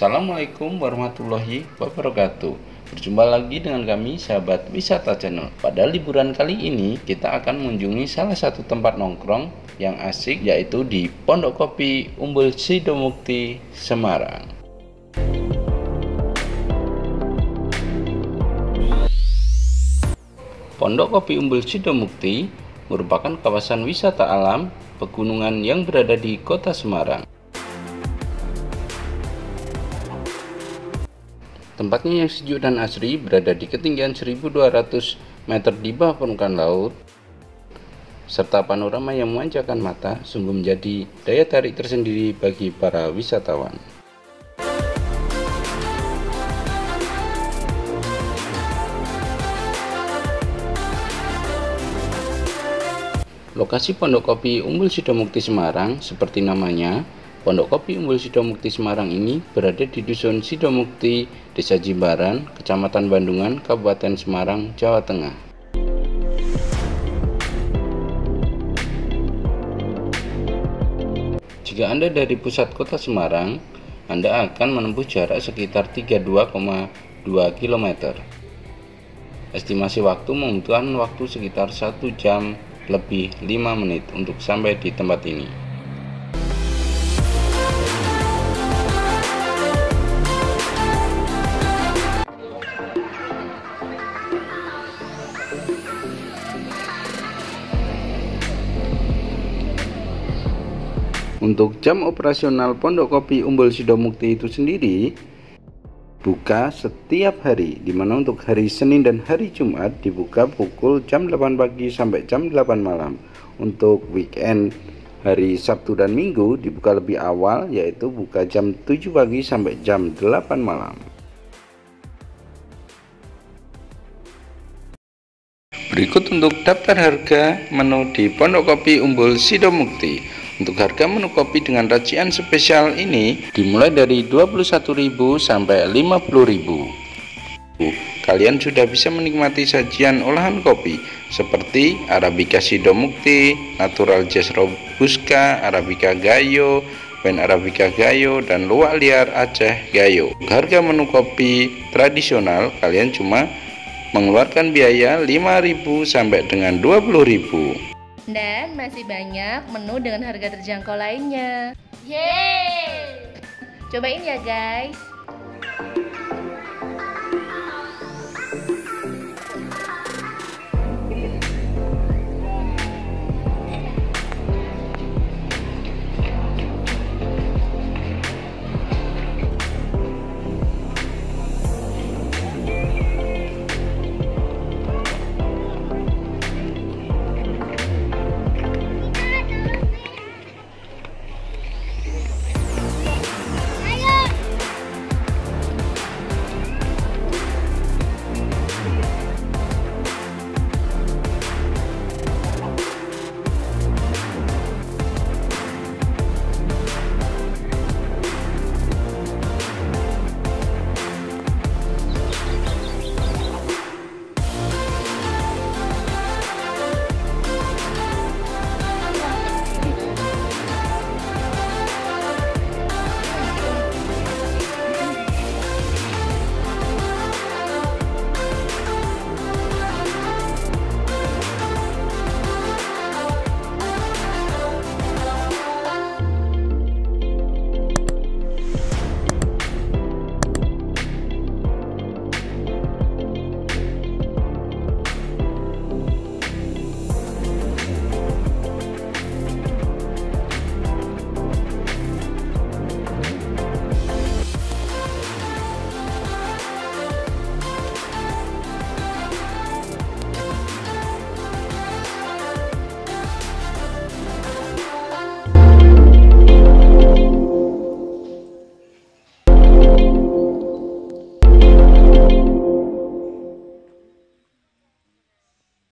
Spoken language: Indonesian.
Assalamualaikum warahmatullahi wabarakatuh. Berjumpa lagi dengan kami sahabat wisata channel. Pada liburan kali ini kita akan mengunjungi salah satu tempat nongkrong yang asik, yaitu di Pondok Kopi Umbul Sidomukti, Semarang. Pondok Kopi Umbul Sidomukti merupakan kawasan wisata alam pegunungan yang berada di kota Semarang. Tempatnya yang sejuk dan asri berada di ketinggian 1200 meter di bawah permukaan laut, serta panorama yang memanjakan mata sungguh menjadi daya tarik tersendiri bagi para wisatawan. Lokasi Pondok Kopi Umbul Sidomukti Semarang seperti namanya, Pondok Kopi Umbul Sidomukti Semarang ini berada di Dusun Sidomukti, Desa Jimbaran, Kecamatan Bandungan, Kabupaten Semarang, Jawa Tengah. Jika Anda dari pusat kota Semarang, Anda akan menempuh jarak sekitar 32,2 km. Estimasi waktu membutuhkan waktu sekitar 1 jam lebih 5 menit untuk sampai di tempat ini. Untuk jam operasional Pondok Kopi Umbul Sidomukti itu sendiri buka setiap hari, dimana untuk hari Senin dan hari Jumat dibuka pukul jam 8 pagi sampai jam 8 malam. Untuk weekend hari Sabtu dan Minggu dibuka lebih awal, yaitu buka jam 7 pagi sampai jam 8 malam. Berikut untuk daftar harga menu di Pondok Kopi Umbul Sidomukti. Untuk harga menu kopi dengan racian spesial ini dimulai dari 21.000 sampai 50.000. Kalian sudah bisa menikmati sajian olahan kopi seperti Arabica Sidomukti, Natural Jazz Robusta, Arabica Gayo, Wen Arabica Gayo, dan Luwak Liar Aceh Gayo. Harga menu kopi tradisional kalian cuma mengeluarkan biaya 5.000 sampai dengan 20.000. Dan masih banyak menu dengan harga terjangkau lainnya. Yeay! Cobain ya guys.